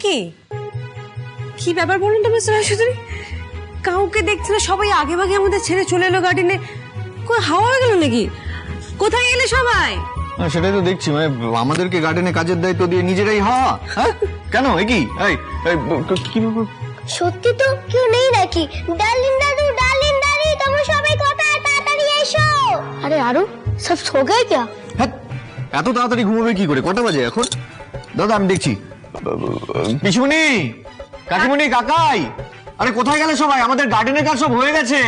কি কি ব্যাপার বলুন তো মিস্টার রায়চৌধুরী? কাউকে দেখছি না, সবাই আগে ভাগে আমাদের ছেড়ে চলে এলো গার্ডেনে। কই হাওয়া হয়ে গেল নাকি? কোথায় গেলে সবাই? সেটাই তো দেখছি, মানে আমাদেরকে গার্ডেনে কাজের দায়িত্ব দিয়ে নিজেরাই হাওয়া। কেন কি কি সত্যি তো কেউ নেই নাকি? ডার্লিং দাদু তোমরা সবাই কোথায়? তাড়াতাড়ি এসো। আরে আরো সব সো গয়ে क्या? এত তাড়াতাড়ি ঘুমাবে কি করে? কটা বাজে এখন? দাদা আমি দেখছি। পিসুমণি, কাকিমণি, কাকাই, আরে কোথায় গেলে সবাই? আমাদের গার্ডেনের কাজ সব হয়ে গেছে।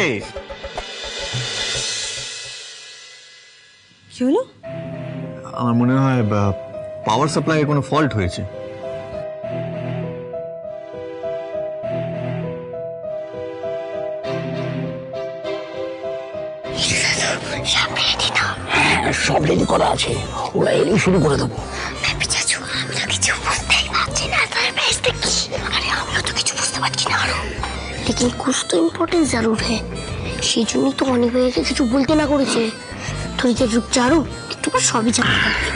কি হলো? আমার মনে হয় পাওয়ার সাপ্লাইয়ে কোনো ফল্ট হয়েছে। সব রেডি করা আছে, ওরা এলেই শুরু করে দেবো। আমরা কিছু বুঝতেই পারছি না তার বেস্তে কি। আরে আমিও তো কিছু বুঝতে পারছি না আরো। लेकिन कुछ तो इम्पोर्टेंट जरूर है। সেই জন্যই তো অনেক ভাইয়াকে কিছু বলতে না করেছে। তুই যে রূপ চারু একটু পর সবই জানতে পারবি।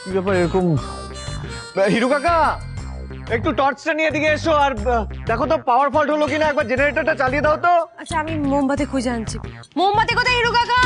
কি ব্যাপার এরকম? হিরু কাকা, একটু টর্চটা নিয়ে এদিকে এসো আর দেখো তো পাওয়ার ফল্ট হলো কিনা। একবার জেনারেটরটা চালিয়ে দাও তো। আচ্ছা আমি মোমবাতি খুঁজে আনছি। মোমবাতি কোথায় হিরু কাকা?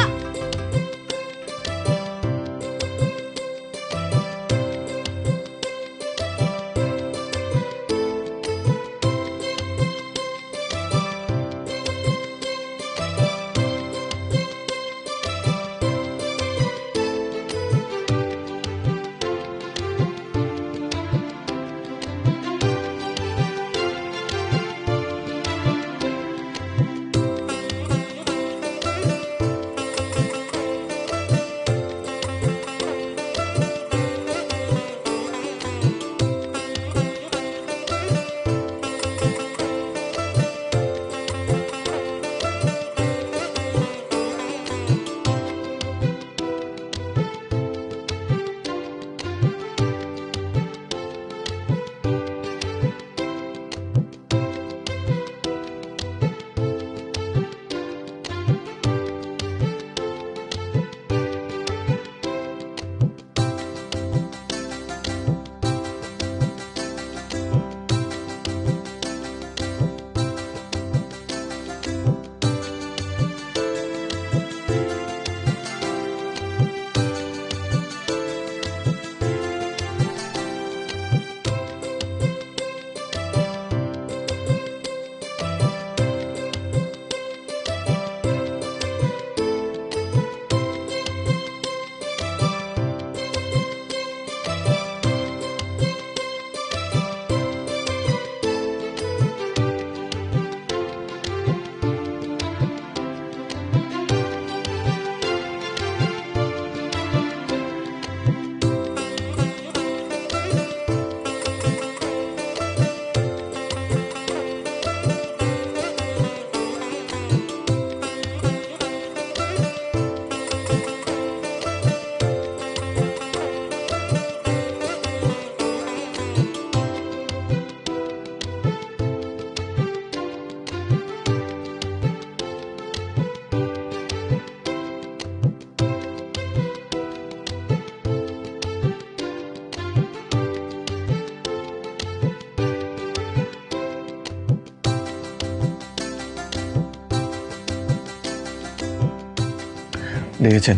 দেখেছেন,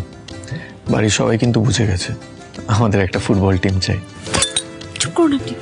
বাড়ির সবাই কিন্তু বুঝে গেছে আমাদের একটা ফুটবল টিম চাই। চুপ করুন আপনি।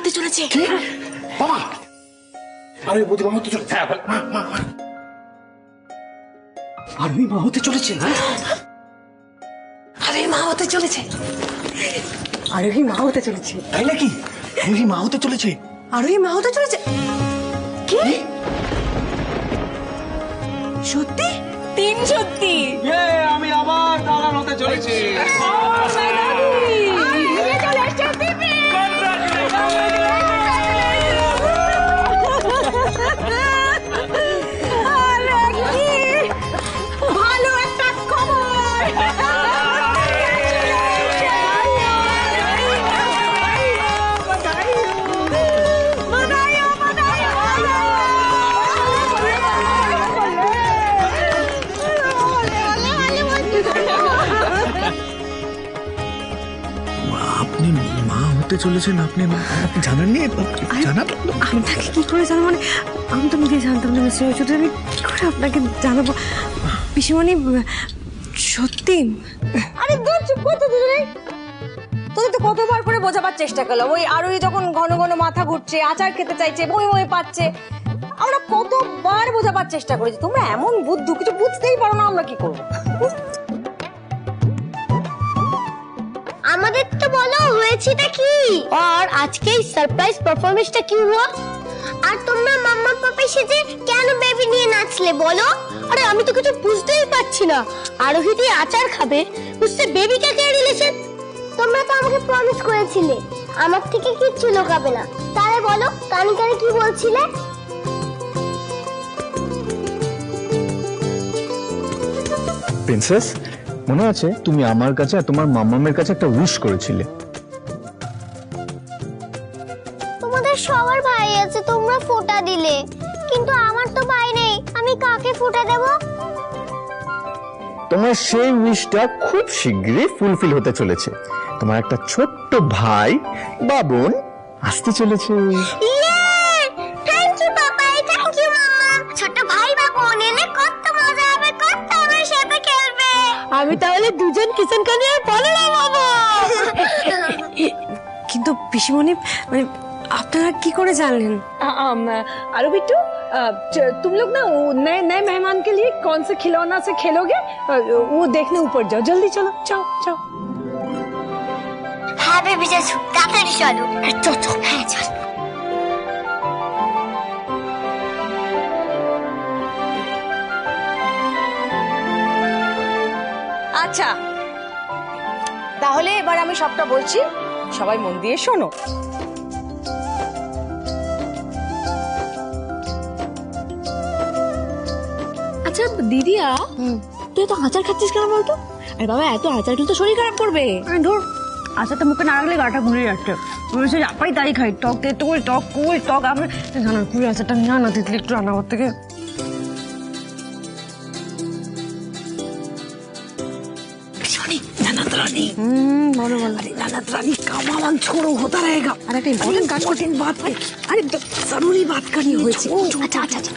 হতে চলেছে। বাবা আরে বৌদি মা হতে চলেছে। আরবি মা হতে চলেছে। আরে মা হতে চলেছে, আরোহী মা হতে চলেছে, তাই নাকি? আরবি মা হতে চলেছে। আরোহী মা হতে চলেছে। কি সত্যি? তিন সত্যি? আমি আবার দালাল হতে চলেছি। ভালো একটা খবর। আপনি মা হতে চলেছেন? আপনি জানাননি? জানাবো আপনাকে কি করে জানাবো? মানে আমি তো নিজে জানতাম না মিস্টার চৌধুরী, আমি কি করে আপনাকে জানাবো? পিসিমণি সত্যি? আরে দূর চুপ কর তো দুজনেই। তোদের তো কতবার করে বোঝাবার চেষ্টা করলাম, ওই আরোই যখন ঘন ঘন মাথা ঘুরছে, আচার খেতে চাইছে, বই বই পাচ্ছে, আমরা কতবার বোঝাবার চেষ্টা করেছি, তোমরা এমন বুদ্ধু, কিছু বুঝতেই পারো না, আমরা কি করবো? আমাদের তো বলো হয়েছেটা কি, আর আজকে এই সারপ্রাইজ পারফরম্যান্সটা কি হলো? আর তোমরা মাম্মা পাপা সেজে কেন বেবি নিয়ে নাচলে বলো? আরে আমি তো কিছু বুঝতেই পারছি না। আরোহী দিয়ে আচার খাবে, বুঝতে বেবিটা কে রিলেশন? তোমরা তো আমাকে প্রমিস করেছিলে আমার থেকে কিচ্ছু লুকাবে না, তাহলে বলো কানে কানে কি বলছিলে? প্রিন্সেস, মনে আছে তুমি আমার কাছে আর তোমার মাম্মামের কাছে একটা উইশ করেছিলে? তোমাদের সবার ভাই আছে, তোমরা ফোঁটা দিলে, কিন্তু আমার তো ভাই নেই, আমি কাকে ফোঁটা দেব? তোমার সেই উইশটা খুব শীঘ্রই ফুলফিল হতে চলেছে। তোমার একটা ছোট্ট ভাই বা বোন আসতে চলেছে। Thank you papa, thank you mamma. ছোট ভাই বা বোন এলে কত মজা হবে, কত আমার সাথে খেলবে। আমি তাহলে দুজন কিচেন কানিয়ার পালনা বাবা। কিন্তু পিসিমণি, মানে আপনারা কি করে জানলেন? आरो बिट्टू, तुम लोग ना नए नए मेहमान के लिए कौन से खिलौना से खेलोगे, वो देखने ऊपर जाओ, जल्दी चलो, जाओ जाओ। হ্যাঁ বেবি যাচ্ছ, তাড়াতাড়ি চলো। চলো, হ্যাঁ চল। আচ্ছা, তাহলে এবার আমি সবটা বলছি, সবাই মন দিয়ে শোনো। আচ্ছা দিদিয়া, তুই তো আচার খাচ্ছিস কেন বলতো? আরে বাবা, এত আচার খেলে তো শরীর খারাপ করবে। ধর আচারটা মুখে না রাখলে গাটা ঘুরে যাচ্ছে, সে আপাই তাই খাই, টক তেঁতুল টক কুল টক। আমি জানার কুড়ি আচারটা না না তিতলি একটু রান্নাঘর থেকে। বলো বলো। अरे ननद रानी का मामन छोड़ो, होता रहेगा। আর একটা ইম্পর্টেন্ট কাজ করতে बात अरे जरूरी बात करनी हुई। আচ্ছা আচ্ছা আচ্ছা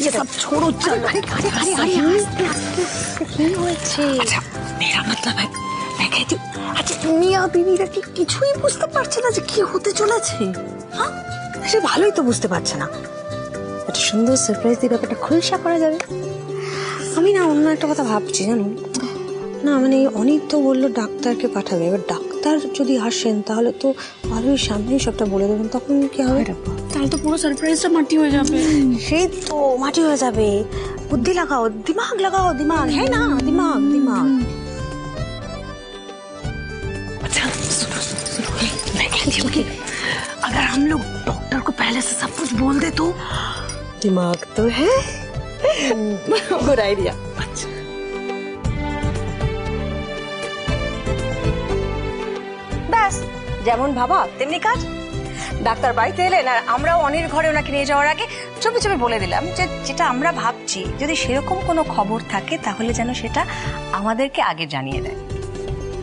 ये सब छोड़ो, चल। আরে আরে আরে আরে আস্তে আস্তে কি হয়েছে? अच्छा मेरा मतलब है, मैं कहती हूँ আচ্ছা মিয়া বিবিরা কি কিছুই বুঝতে পারছে না যে কি হতে চলেছে? হ্যাঁ, সে ভালোই তো বুঝতে পারছে না। একটা সুন্দর সারপ্রাইজ দিয়ে ব্যাপারটা খুলসা করা যাবে। আমি না অন্য একটা কথা ভাবছি, জানো না, মানে অনেক তো বললো ডাক্তারকে পাঠাবে, এবার ডাক্তার যদি আসেন তাহলে তো ভালোই সামনেই সবটা বলে দেবেন, তখন কি হবে? তাহলে তো পুরো সারপ্রাইজটা মাটি হয়ে যাবে। সেই তো মাটি হয়ে যাবে। বুদ্ধি লাগাও, দিমাগ লাগাও, দিমাগ, হ্যাঁ না, দিমাগ দিমাগ। अच्छा सुनो सुनो, मैं कहती हूँ कि अगर हम लोग डॉक्टर को पहले से सब कुछ बोल दे तो? दिमाग तो है, गुड आइडिया। अच्छा ব্যাস, যেমন ভাবা তেমনি কাজ। ডাক্তার বাড়িতে এলেন আর আমরাও অনির ঘরে ওনাকে নিয়ে যাওয়ার আগে চুপি চুপি বলে দিলাম যে যেটা আমরা ভাবছি, যদি সেরকম কোনো খবর থাকে তাহলে যেন সেটা আমাদেরকে আগে জানিয়ে দেয়।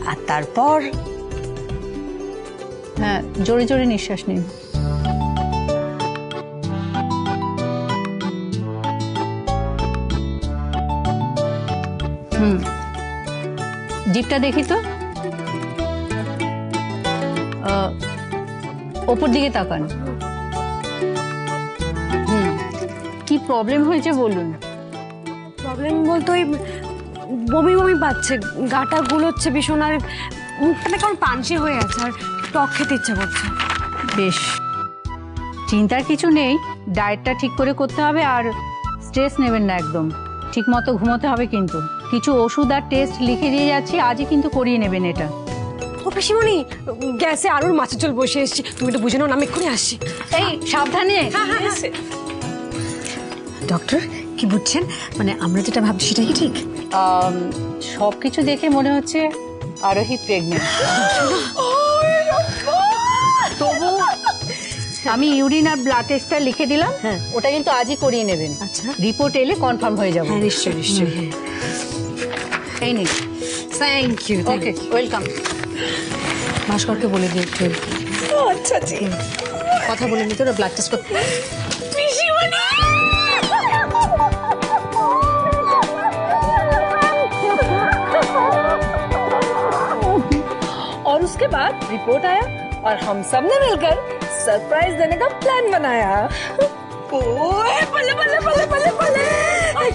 আর তারপর হ্যাঁ, জোরে জোরে নিঃশ্বাস নিন। জিভটা দেখি তো। ওপর দিকে তাকান। কি প্রবলেম হয়েছে বলুন। প্রবলেম বলতে ওই বমি বমি পাচ্ছে, গাটা গুলোচ্ছে ভীষণ, আর মুখটা না কেমন পানসে হয়ে আছে, আর টক খেতে ইচ্ছা করছে। বেশ, চিন্তার কিছু নেই, ডায়েটটা ঠিক করে করতে হবে আর স্ট্রেস নেবেন না একদম। ঠিক মতো ঘুমোতে হবে কিন্তু। কিছু ওষুধ আর টেস্ট লিখে দিয়ে যাচ্ছি, আজই কিন্তু করিয়ে নেবেন এটা। ও পিসিমণি, গ্যাসে আরুর মাছের ঝোল বসে এসেছি, তুমি একটু বুঝে নাও না, আমি এক্ষুনি আসছি। এই সাবধানে। ডক্টর কি বুঝছেন, মানে আমরা যেটা ভাবছি সেটা কি ঠিক? সব কিছু দেখে মনে হচ্ছে আরোহী প্রেগনেন্ট। তবু আমি ইউরিন আর ব্লাড টেস্টটা লিখে দিলাম, ওটা কিন্তু আজই করিয়ে নেবেন। আচ্ছা। রিপোর্ট এলে কনফার্ম হয়ে যাবে। হ্যাঁ নিশ্চয়ই নিশ্চয়ই। এই নিন। Thank you. Okay, welcome. ভাস্করকে বলে দিই একটু আচ্ছা জি। কথা বলে নিতে, ওরা ব্লাড টেস্ট করতে। और उसके बाद रिपोर्ट आया और हम सब ने मिलकर सरप्राइज देने का प्लान बनाया। ओए बल्ले बल्ले बल्ले बल्ले बल्ले,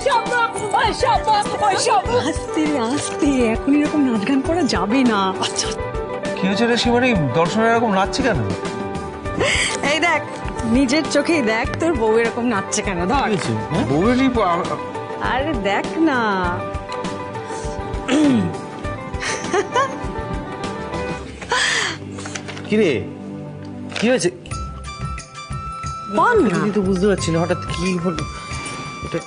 शाबाश शाबाश शाबाश। আস্তে আস্তে, এখন এরকম নাচ গান করা যাবে না। আচ্ছা কি হয়েছে রে শিবানী, দর্শনের এরকম নাচছে কেন? এই দেখ, নিজের চোখেই দেখ তোর বউ এরকম নাচছে কেন। ধর, বউয়েরই আরে দেখ না। কি রে, কি হয়েছে? বল না। আমি তো বুঝতে পারছি না হঠাৎ কি হলো এটা।